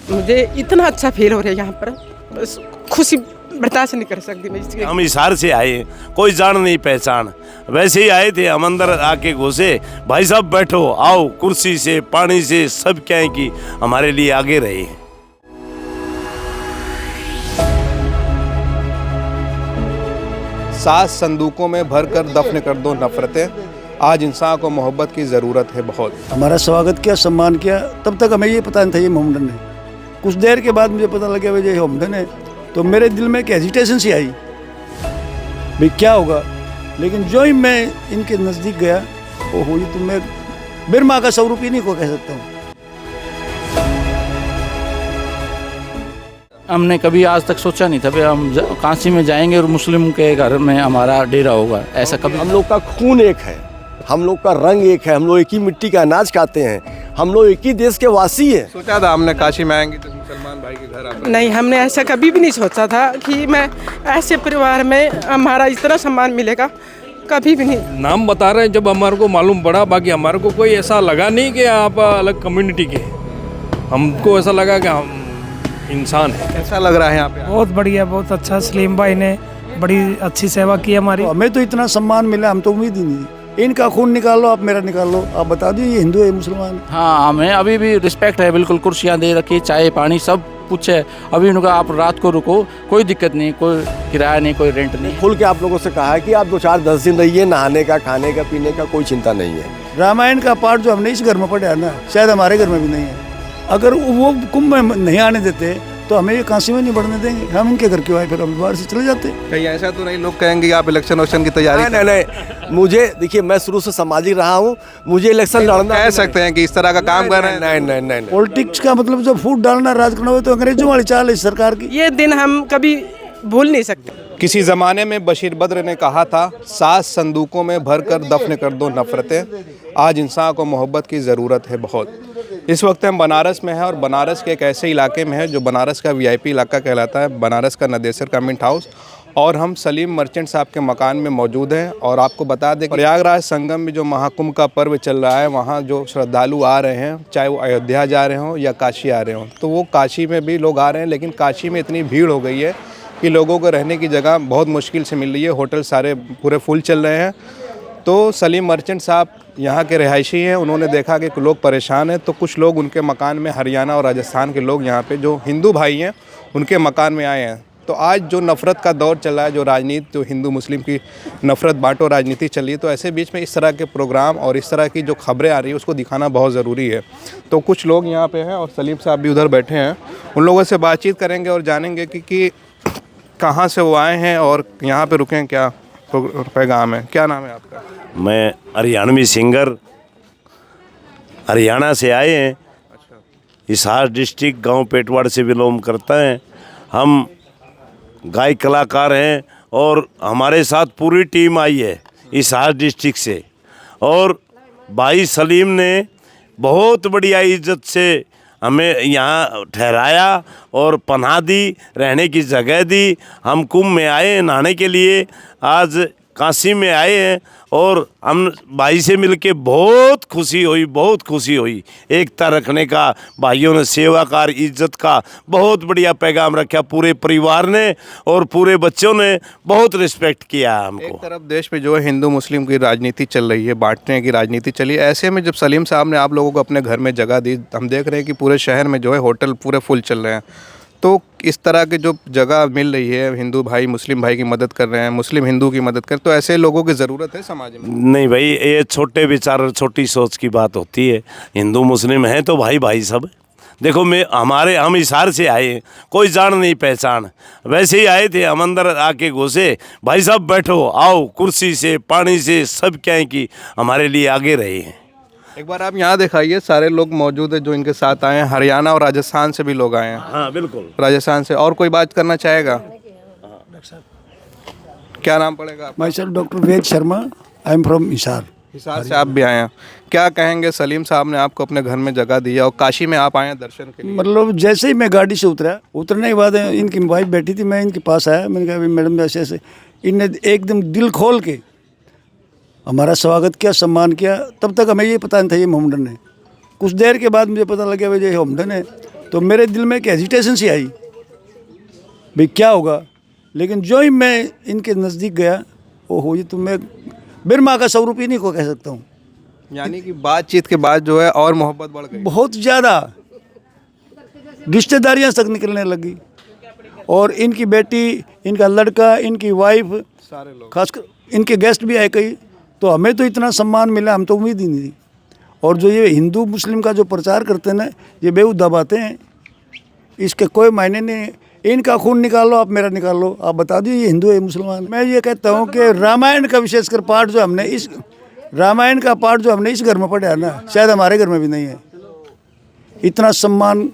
मुझे इतना अच्छा फील हो रहा है यहाँ पर, बस खुशी बर्दाश्त नहीं कर सकती मैं इसकी। हम हिसार से आए, कोई जान नहीं पहचान, वैसे ही आए थे। हम अंदर आके घुसे, भाई साहब बैठो, आओ, कुर्सी से पानी से सब क्या है कि हमारे लिए आगे रहे। सात संदूकों में भर कर दफन कर दो नफरतें, आज इंसान को मोहब्बत की ज़रूरत है बहुत। हमारा स्वागत किया, सम्मान किया, तब तक हमें ये पता नहीं था ये मोहम्मदन है। कुछ देर के बाद मुझे पता लगा भाई ये मोहम्मदन है, तो मेरे दिल में एक हेजिटेशन सी आई भाई क्या होगा। लेकिन जो ही मैं इनके नज़दीक गया वो हुई तो मैं बिरमा का स्वरूप ही नहीं को कह सकता हूँ। हमने कभी आज तक सोचा नहीं था कि हम काशी में जाएंगे और मुस्लिम के घर में हमारा डेरा होगा, ऐसा कभी। हम लोग का खून एक है, हम लोग का रंग एक है, हम लोग एक ही मिट्टी का अनाज खाते हैं, हम लोग एक ही देश के वासी हैं। सोचा था हमने काशी में आएंगे तो मुसलमान भाई के घर आप? नहीं, हमने ऐसा कभी भी नहीं सोचा था कि मैं ऐसे परिवार में हमारा इतना सम्मान मिलेगा, कभी भी नहीं। नाम बता रहे हैं जब हमारे को मालूम पड़ा, बाकी हमारे को कोई ऐसा लगा नहीं कि आप अलग कम्युनिटी के, हमको ऐसा लगा कि हम इंसान है। कैसा लग रहा है यहाँ पे? बहुत बढ़िया, बहुत अच्छा। सलीम भाई ने बड़ी अच्छी सेवा की हमारी। हमें तो इतना सम्मान मिला, हम तो उम्मीद ही नहीं। इनका खून निकाल लो, आप मेरा निकाल लो, आप बता दो ये हिंदू है मुसलमान। हाँ, हमें अभी भी रिस्पेक्ट है, बिल्कुल कुर्सियाँ दे रखी, चाय पानी सब कुछ है। अभी उनका आप रात को रुको, कोई दिक्कत नहीं, कोई किराया नहीं, कोई रेंट नहीं। खुल के आप लोगों से कहा है कि आप 2-4-10 दिन रहिए, नहाने का, खाने का, पीने का कोई चिंता नहीं है। रामायण का पाठ जो हमने इस घर में पढ़ा है ना, शायद हमारे घर में भी नहीं है। अगर वो कुंभ में नहीं आने देते तो हमें ये काशी में नहीं बढ़ने देंगे। हम इनके घर क्यों आए, फिर हम बाहर से चले जाते। कहीं ऐसा तो नहीं लोग कहेंगे आप इलेक्शन वक्शन की तैयारी? नहीं, मुझे देखिए, मैं शुरू से सामाजिक रहा हूँ, मुझे इलेक्शन लड़ना कह सकते हैं कि इस तरह का काम कर रहे हैं? नहीं। पॉलिटिक्स का मतलब जब फूट डालना, राज करना हो तो अंग्रेजों वाली चाल है सरकार की। ये दिन हम कभी भूल नहीं सकते। किसी ज़माने में बशीर बद्र ने कहा था, 7 संदूकों में भर कर दफन कर दो नफरतें, आज इंसान को मोहब्बत की ज़रूरत है बहुत। इस वक्त हम बनारस में हैं और बनारस के एक ऐसे इलाके में है जो बनारस का वीआईपी इलाका कहलाता है, बनारस का नदेसर का मिंट हाउस। और हम सलीम मर्चेंट साहब के मकान में मौजूद हैं। और आपको बता दें प्रयागराज संगम में जो महाकुंभ का पर्व चल रहा है, वहाँ जो श्रद्धालु आ रहे हैं, चाहे वो अयोध्या जा रहे हों या काशी आ रहे हों, तो वो काशी में भी लोग आ रहे हैं। लेकिन काशी में इतनी भीड़ हो गई है कि लोगों को रहने की जगह बहुत मुश्किल से मिल रही है, होटल सारे पूरे फुल चल रहे हैं। तो सलीम मर्चेंट साहब यहाँ के रहायशी हैं, उन्होंने देखा कि लोग परेशान हैं, तो कुछ लोग उनके मकान में, हरियाणा और राजस्थान के लोग यहाँ पे जो हिंदू भाई हैं उनके मकान में आए हैं। तो आज जो नफ़रत का दौर चल रहा है, जो राजनीति, जो हिंदू मुस्लिम की नफ़रत बांटो राजनीति चल रही है, तो ऐसे बीच में इस तरह के प्रोग्राम और इस तरह की जो खबरें आ रही है उसको दिखाना बहुत ज़रूरी है। तो कुछ लोग यहाँ पे हैं और सलीम साहब भी उधर बैठे हैं, उन लोगों से बातचीत करेंगे और जानेंगे कि कहाँ से वो आए हैं और यहाँ पे रुके हैं, क्या पैगाम है। क्या नाम है आपका? मैं हरियाणवी सिंगर, हरियाणा से आए हैं। हिसार डिस्ट्रिक्ट, गांव पेटवाड़ से बिलोंग करता है। हम गायक कलाकार हैं और हमारे साथ पूरी टीम आई है हिसार डिस्ट्रिक्ट से। और भाई सलीम ने बहुत बढ़िया इज्जत से हमें यहाँ ठहराया और पनाह दी, रहने की जगह दी। हम कुंभ में आए नहाने के लिए, आज काशी में आए हैं और हम भाई से मिलके बहुत खुशी हुई, बहुत खुशी हुई। एकता रखने का, भाइयों ने सेवाकार इज्जत का बहुत बढ़िया पैगाम रखा पूरे परिवार ने, और पूरे बच्चों ने बहुत रिस्पेक्ट किया हमको। एक तरफ देश में जो है हिंदू मुस्लिम की राजनीति चल रही है, बांटने की राजनीति चली है, ऐसे में जब सलीम साहब ने आप लोगों को अपने घर में जगह दी, हम देख रहे हैं कि पूरे शहर में जो है होटल पूरे फुल चल रहे हैं। तो इस तरह के जो जगह मिल रही है, हिंदू भाई मुस्लिम भाई की मदद कर रहे हैं, मुस्लिम हिंदू की मदद कर, तो ऐसे लोगों की ज़रूरत है समाज में। नहीं भाई, ये छोटे विचार और छोटी सोच की बात होती है। हिंदू मुस्लिम हैं तो भाई भाई सब। देखो हम हिसार से आए, कोई जान नहीं पहचान, वैसे ही आए थे। हम अंदर आके घुसे, भाई साहब बैठो, आओ, कुर्सी से पानी से सब क्या है कि हमारे लिए आगे रहे हैं। एक बार आप यहाँ दिखाइए, सारे लोग मौजूद है जो इनके साथ आए हैं, हरियाणा और राजस्थान से भी लोग आए हैं। हाँ बिल्कुल, राजस्थान से। और कोई बात करना चाहेगा? क्या नाम पड़ेगा आपका? Myself doctor Ved Sharma, I am from Hisar. Hisar से आप भी आए हैं, क्या कहेंगे? सलीम साहब ने आपको अपने घर में जगह दी है और काशी में आप आए हैं दर्शन के लिए। मतलब जैसे ही मैं गाड़ी से उतरने के बाद इनकी वाइफ बैठी थी, मैं इनके पास आया, मैंने कहा मैडम ऐसे ऐसे। इनने एकदम दिल खोल के हमारा स्वागत किया, सम्मान किया, तब तक हमें ये पता नहीं था ये मोहम्मदन है। कुछ देर के बाद मुझे पता लगा भाई ये मोहम्मदन है, तो मेरे दिल में एक हेजिटेशन सी आई भाई क्या होगा। लेकिन जो ही मैं इनके नज़दीक गया, ओहो ये तो मैं बिरमा का स्वरूप ही नहीं को कह सकता हूँ। यानी कि बातचीत के बाद जो है और मोहब्बत बढ़ गई। बहुत ज़्यादा रिश्तेदारियाँ तक निकलने लगी, और इनकी बेटी, इनका लड़का, इनकी वाइफ, सारे लोग, खासकर इनके गेस्ट भी आए कई। तो हमें तो इतना सम्मान मिला, हम तो उम्मीद ही नहीं थी। और जो ये हिंदू मुस्लिम का जो प्रचार करते हैं ना, ये बेहुदा बातें हैं, इसके कोई मायने नहीं। इनका खून निकालो, आप मेरा निकाल लो, आप बता दो ये हिंदू है मुसलमान। मैं ये कहता हूँ कि रामायण का विशेषकर पाठ जो हमने इस रामायण का पाठ जो हमने इस घर में पढ़ा है ना, शायद हमारे घर में भी नहीं है इतना सम्मान।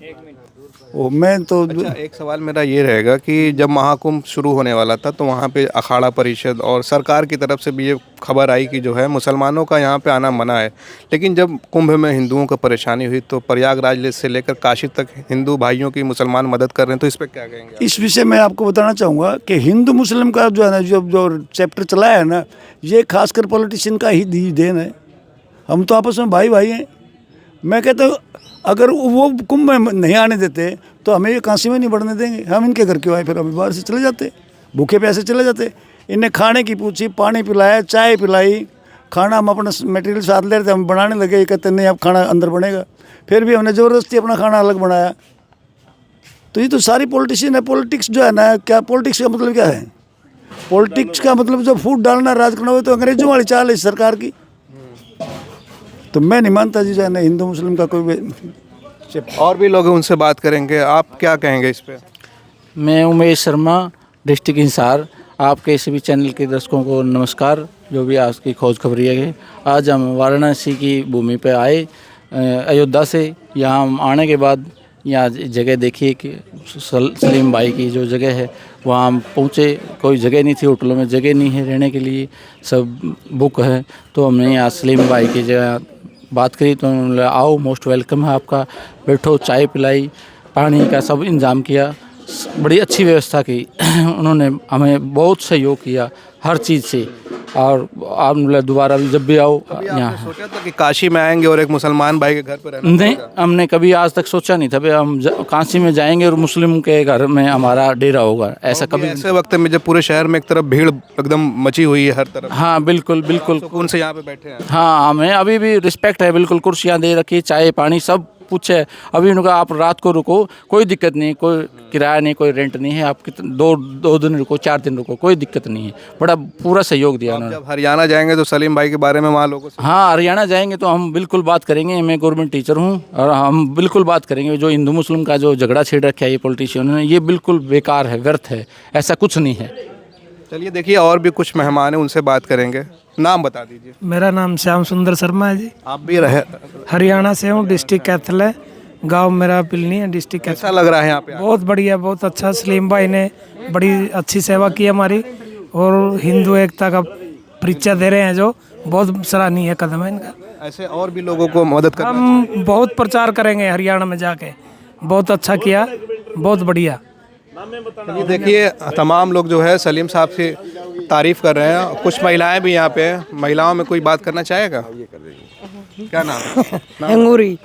ओ मैं तो अच्छा, एक सवाल मेरा ये रहेगा कि जब महाकुंभ शुरू होने वाला था तो वहाँ पे अखाड़ा परिषद और सरकार की तरफ से भी ये खबर आई कि जो है मुसलमानों का यहाँ पे आना मना है। लेकिन जब कुंभ में हिंदुओं को परेशानी हुई तो प्रयागराज से लेकर काशी तक हिंदू भाइयों की मुसलमान मदद कर रहे हैं, तो इस पर क्या कहेंगे? इस विषय में आपको बताना चाहूँगा कि हिंदू मुस्लिम का जो है ना, जो चैप्टर चलाया है ना, ये खासकर पॉलिटिशियन का ही देन है। हम तो आपस में भाई भाई हैं। मैं कहता हूँ अगर वो कुंभ में नहीं आने देते तो हमें ये काशी में नहीं बढ़ने देंगे। हम इनके घर क्यों आए, फिर हम बाहर से चले जाते, भूखे प्यासे चले जाते। इन्हें खाने की पूछी, पानी पिलाया, चाय पिलाई, खाना हम अपना मटेरियल साथ ले रहे थे, हम बनाने लगे। ये कहते नहीं अब खाना अंदर बनेगा, फिर भी हमने ज़बरदस्ती अपना खाना अलग बनाया। तो ये तो सारी पॉलिटिशियन है। पॉलिटिक्स जो है ना, क्या पॉलिटिक्स का मतलब क्या है? पॉलिटिक्स का मतलब जब फूट डालना, राज करना हो, तो अंग्रेजों वाली चाल है इस सरकार की। तो मैं नहीं मानता जी जो है ना हिंदू मुस्लिम का कोई। और भी लोग हैं, उनसे बात करेंगे। आप क्या कहेंगे इस पे? मैं उमेश शर्मा, डिस्ट्रिक्ट हिसार। आपके सभी चैनल के दर्शकों को नमस्कार, जो भी आज की खोज खबरिया है। आज हम वाराणसी की भूमि पर आए, अयोध्या से। यहाँ हम आने के बाद यहाँ जगह देखिए कि सलीम भाई की जो जगह है वहाँ हम पहुँचे। कोई जगह नहीं थी, होटलों में जगह नहीं है रहने के लिए, सब बुक है। तो हमने यहाँ सलीम भाई की जगह बात करी, तो उन्होंने आओ, मोस्ट वेलकम है आपका, बैठो, चाय पिलाई, पानी का सब इंतज़ाम किया, बड़ी अच्छी व्यवस्था की। उन्होंने हमें बहुत सहयोग किया हर चीज़ से। और आप दोबारा भी जब भी आओ यहाँ। सोचा था कि काशी में आएंगे और एक मुसलमान भाई के घर पर रहना? नहीं, हमने कभी आज तक सोचा नहीं था भाई हम काशी में जाएंगे और मुस्लिम के घर में हमारा डेरा होगा, ऐसा कभी। ऐसे वक्त में जब पूरे शहर में एक तरफ भीड़ एकदम मची हुई है हर तरफ। हाँ बिल्कुल बिल्कुल, सुकून से यहाँ पे बैठे हैं। हाँ हमें अभी भी रिस्पेक्ट है, बिल्कुल कुर्सियाँ दे रखी, चाय पानी सब कुछ है। अभी उनका आप रात को रुको, कोई दिक्कत नहीं, कोई किराया नहीं, कोई रेंट नहीं है। आप कितने दो दिन रुको, 4 दिन रुको, कोई दिक्कत नहीं है। बड़ा पूरा सहयोग दिया उन्होंने। जब हरियाणा जाएंगे तो सलीम भाई के बारे में वहाँ लोगों से? हाँ, हरियाणा जाएंगे तो हम बिल्कुल बात करेंगे। मैं गवर्नमेंट टीचर हूँ और हम बिल्कुल बात करेंगे। जो हिंदू मुस्लिम का जो झगड़ा छेड़ रखा है ये पॉलिटिशियन ने, ये बिल्कुल बेकार है, व्यर्थ है, ऐसा कुछ नहीं है। चलिए देखिए, और भी कुछ मेहमान हैं, उनसे बात करेंगे। नाम बता दीजिए। मेरा नाम श्याम सुंदर शर्मा है जी। आप भी रहे? हरियाणा से हूँ, डिस्ट्रिक्ट कैथल है, गांव मेरा पिलनी है, डिस्ट्रिक्ट कैथल। कैसा लग रहा है यहाँ पे? बहुत बढ़िया, बहुत अच्छा। सलीम भाई ने बड़ी अच्छी सेवा की हमारी, और हिंदू एकता का परिचय दे रहे हैं, जो बहुत सराहनीय कदम है इनका। ऐसे और भी लोगों को मदद करना हम बहुत प्रचार करेंगे हरियाणा में जाके। बहुत अच्छा किया, बहुत बढ़िया। ये देखिए, तमाम लोग जो है सलीम साहब की तारीफ कर रहे हैं। कुछ महिलाएं भी यहाँ पे हैं। महिलाओं में कोई बात करना चाहेगा? क्या नाम है? अंगूरी।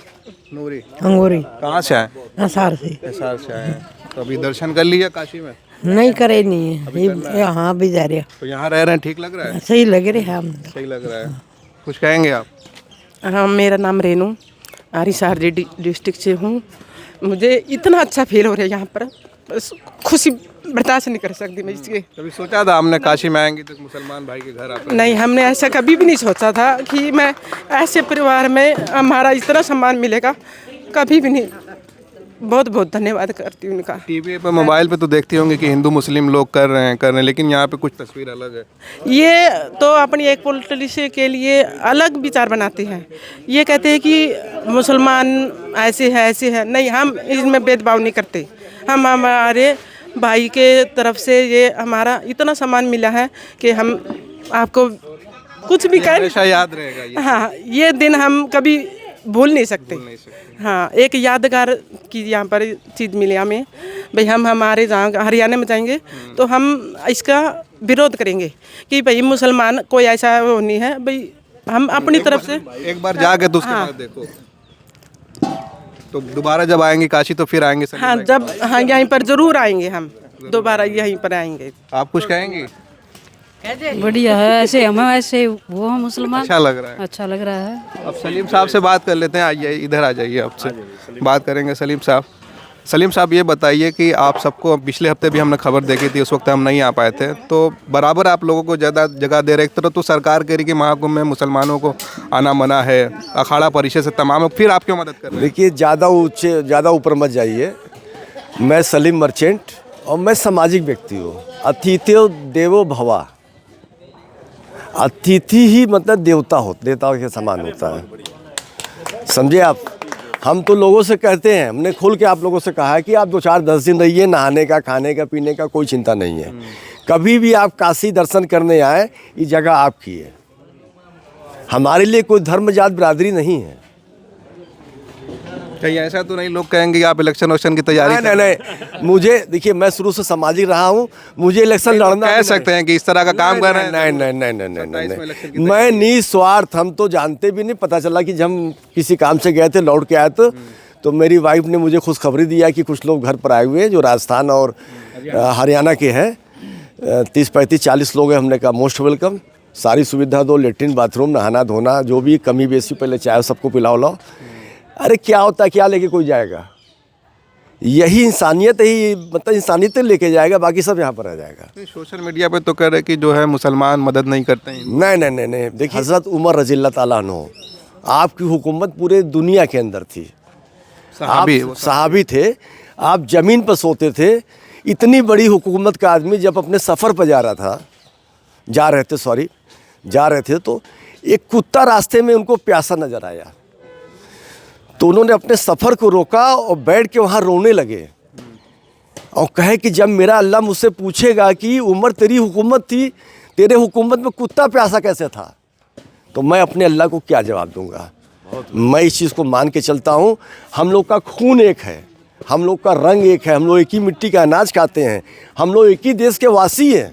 नूरी। अंगूरी। कहाँ से आए? हिसार से। हिसार से आए हैं। तो अभी दर्शन कर लिया काशी में? नहीं करे, नहीं है यहाँ भी जा रहे। तो यहाँ रह रहे हैं, ठीक लग रहा है? सही लग रहे हैं हम। सही लग रहा है। कुछ कहेंगे आप? हाँ, मेरा नाम रेनू, हिसार डिस्ट्रिक्ट से हूँ। मुझे इतना अच्छा फील हो रहा है यहाँ पर, बस खुशी बर्दाश्त नहीं कर सकती मैं इसके। कभी सोचा था हमने काशी में आएंगे तो मुसलमान भाई के घर आप? नहीं, हमने ऐसा कभी भी नहीं सोचा था कि मैं ऐसे परिवार में हमारा इतना सम्मान मिलेगा, कभी भी नहीं। बहुत बहुत धन्यवाद करती हूँ उनका। टीवी पे, मोबाइल पे तो देखती होंगे कि हिंदू मुस्लिम लोग कर रहे हैं, लेकिन यहाँ पे कुछ तस्वीर अलग है। ये तो अपनी एक पॉलिटिशियन के लिए अलग विचार बनाते हैं। ये कहते हैं कि मुसलमान ऐसे है। नहीं, हम इसमें भेदभाव नहीं करते। हम हमारे भाई के तरफ से ये हमारा इतना सम्मान मिला है कि हम आपको कुछ भी कहें, हमेशा याद रहेगा ये। हाँ, ये दिन हम कभी भूल नहीं सकते। हाँ, एक यादगार की यहाँ पर चीज़ मिली हमें भाई। हम हमारे जहाँ हरियाणा में जाएंगे तो हम इसका विरोध करेंगे कि भाई मुसलमान कोई ऐसा वो नहीं है भाई। हम अपनी तरफ से एक बार जाके तो उसके बाद देखो। तो दोबारा जब आएंगे काशी तो फिर आएंगे सलीम हाँ भाई? जब हाँ यहीं पर ज़रूर आएंगे हम, दोबारा यहीं पर आएंगे। आप कुछ कहेंगे? बढ़िया है, ऐसे हम ऐसे वो हम मुसलमान, अच्छा लग रहा है। अच्छा लग रहा है। अब सलीम साहब से बात कर लेते हैं, आइए इधर आ जाइए, आपसे बात करेंगे। सलीम साहब ये बताइए कि आप सबको पिछले हफ्ते भी हमने खबर देखी थी, उस वक्त हम नहीं आ पाए थे, तो बराबर आप लोगों को ज़्यादा जगह दे रहे। एक तरफ तो सरकार कह रही कि महाकुंभ में मुसलमानों को आना मना है, अखाड़ा परिषद से तमाम, फिर आप क्यों मदद कर रहे हैं? देखिए, ज़्यादा ऊपर मत जाइए। मैं सलीम मर्चेंट और मैं सामाजिक व्यक्ति हूँ। अतिथि देवो भवा, अतिथि ही मतलब देवता के समान होता है, समझे आप। हम तो लोगों से कहते हैं, हमने खुल के आप लोगों से कहा है कि आप 2-4-10 दिन रहिए, नहाने का, खाने का, पीने का कोई चिंता नहीं है। कभी भी आप काशी दर्शन करने आए, ये जगह आपकी है। हमारे लिए कोई धर्म जात बिरादरी नहीं है। कहीं ऐसा तो नहीं लोग कहेंगे कि आप इलेक्शन की तैयारी नहीं, मुझे देखिए, मैं शुरू से सामाजिक रहा हूँ, मुझे इलेक्शन लड़ना कह सकते हैं कि इस तरह का काम कर रहे हैं। नहीं, मैं निस्वार्थ, हम तो जानते भी नहीं, पता चला कि जब हम किसी काम से गए थे, लौट के आए तो मेरी वाइफ ने मुझे खुशखबरी दिया कि कुछ लोग घर पर आए हुए हैं जो राजस्थान और हरियाणा के हैं, 30-35-40 लोग हैं। हमने कहा मोस्ट वेलकम, सारी सुविधा दो, लेटरिन बाथरूम, नहाना धोना, जो भी कमी बेसी पहले चाहे सबको पिलाओ लाओ। अरे क्या होता है, क्या लेके कोई जाएगा? यही इंसानियत ही, मतलब इंसानियत लेके जाएगा, बाकी सब यहाँ पर आ जाएगा। सोशल मीडिया पे तो कह रहे कि जो है मुसलमान मदद नहीं करते हैं। नहीं, देखिए, हज़रत उमर रज़ियल्लाहु ताला अन्हु, आपकी हुकूमत पूरे दुनिया के अंदर थी, सहाबी थे, आप ज़मीन पर सोते थे। इतनी बड़ी हुकूमत का आदमी जब अपने सफ़र पर जा रहे थे तो एक कुत्ता रास्ते में उनको प्यासा नज़र आया, तो उन्होंने अपने सफ़र को रोका और बैठ के वहाँ रोने लगे और कहे कि जब मेरा अल्लाह मुझसे पूछेगा कि उमर तेरी हुकूमत थी, तेरे हुकूमत में कुत्ता प्यासा कैसे था, तो मैं अपने अल्लाह को क्या जवाब दूंगा। मैं इस चीज़ को मान के चलता हूँ, हम लोग का खून एक है, हम लोग का रंग एक है, हम लोग एक ही मिट्टी का अनाज खाते हैं, हम लोग एक ही देश के वासी हैं।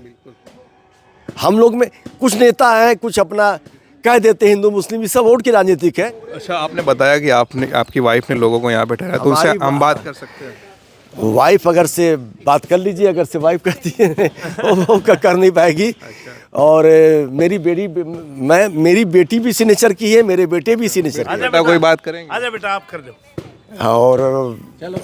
हम लोग में कुछ नेता हैं, कुछ अपना कह देते हैं हिंदू मुस्लिम, ये सब वोट की राजनीतिक है। अच्छा, आपने बताया कि आपकी वाइफ ने लोगों को यहाँ पे ठहराया, तो उनसे हम बात कर सकते हैं? वाइफ अगर से बात कर लीजिए, अगर से वाइफ करती है वो कर नहीं पाएगी। और मेरी बेटी भी सिग्नेचर की है, मेरे बेटे भी सिग्नेचर की है। कोई बात करेंगे? आजा बेटा, आप कर दो।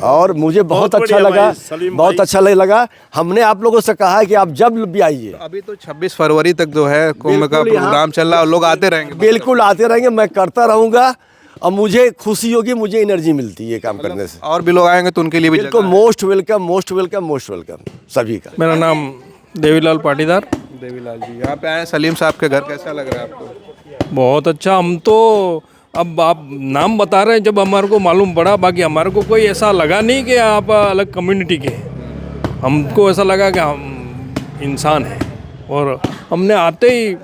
और मुझे बहुत अच्छा लगा, हमने आप लोगों से कहा है कि आप जब भी आइए। अभी तो 26 फरवरी तक जो है कुंभ का प्रोग्राम चल रहा है और लोग आते रहेंगे। बिल्कुल आते रहेंगे, मैं करता रहूँगा और मुझे खुशी होगी, मुझे एनर्जी मिलती है काम करने से। और भी लोग आएंगे तो उनके लिए भी बिल्कुल मोस्ट वेलकम सभी का। मेरा नाम देवीलाल पाटीदार। देवीलाल जी, यहाँ पे आए सलीम साहब के घर, कैसा लग रहा है आपको? बहुत अच्छा। हम तो अब आप नाम बता रहे हैं, जब हमारे को मालूम पड़ा, बाकी हमारे को कोई ऐसा लगा नहीं कि आप अलग कम्युनिटी के, हमको ऐसा लगा कि हम इंसान हैं। और हमने आते ही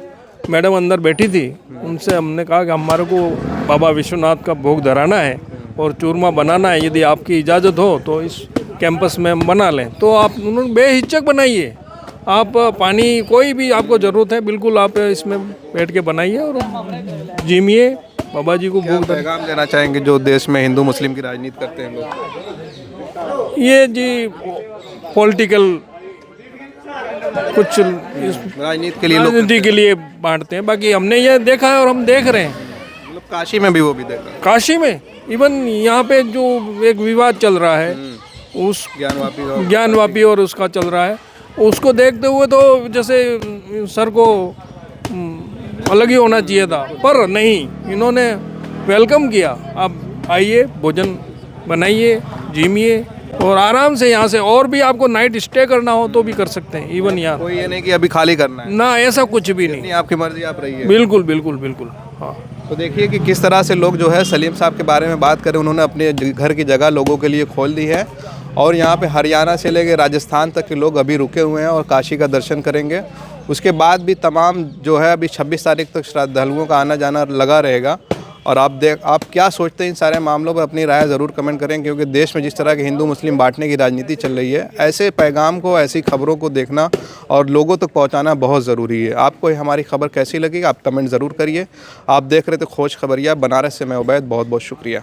मैडम अंदर बैठी थी, उनसे हमने कहा कि हमारे को बाबा विश्वनाथ का भोग धराना है और चूरमा बनाना है, यदि आपकी इजाज़त हो तो इस कैंपस में हम बना लें। तो आप उन्होंने बेहिचक बनाइए, आप पानी कोई भी आपको ज़रूरत है, बिल्कुल आप इसमें बैठ के बनाइए और जिमिए, बाबा जी को भोग। पैगाम देना चाहेंगे जो देश में हिंदू मुस्लिम की राजनीति करते हैं लोग? ये जी पॉलिटिकल कुछ राजनीति के लिए बांटते हैं, बाकी हमने ये देखा है और हम देख रहे हैं। मतलब काशी में भी वो भी देखा, काशी में इवन यहाँ पे जो एक विवाद चल रहा है, उस ज्ञानवापी और उसका चल रहा है, उसको देखते हुए तो जैसे सर को अलग ही होना चाहिए था, पर नहीं, इन्होंने वेलकम किया। आप आइए, भोजन बनाइए, जिमिए और आराम से यहाँ से, और भी आपको नाइट स्टे करना हो तो भी कर सकते हैं। इवन यहाँ कोई ये नहीं कि अभी खाली करना है ना, ऐसा कुछ भी नहीं, आपकी मर्जी, आप रहिए। बिल्कुल बिल्कुल बिल्कुल। हाँ, तो देखिए कि किस तरह से लोग जो है सलीम साहब के बारे में बात करें, उन्होंने अपने घर की जगह लोगों के लिए खोल दी है और यहाँ पे हरियाणा से लेकर राजस्थान तक के लोग अभी रुके हुए हैं और काशी का दर्शन करेंगे। उसके बाद भी तमाम जो है अभी 26 तारीख तक श्रद्धालुओं का आना जाना लगा रहेगा। और आप क्या सोचते हैं इन सारे मामलों पर, अपनी राय ज़रूर कमेंट करें, क्योंकि देश में जिस तरह के हिंदू मुस्लिम बांटने की राजनीति चल रही है, ऐसे पैगाम को, ऐसी खबरों को देखना और लोगों तक पहुंचाना बहुत ज़रूरी है। आपको हमारी खबर कैसी लगी आप कमेंट ज़रूर करिए। आप देख रहे थे खोज खबरिया, बनारस से मैं उबैद, बहुत बहुत शुक्रिया।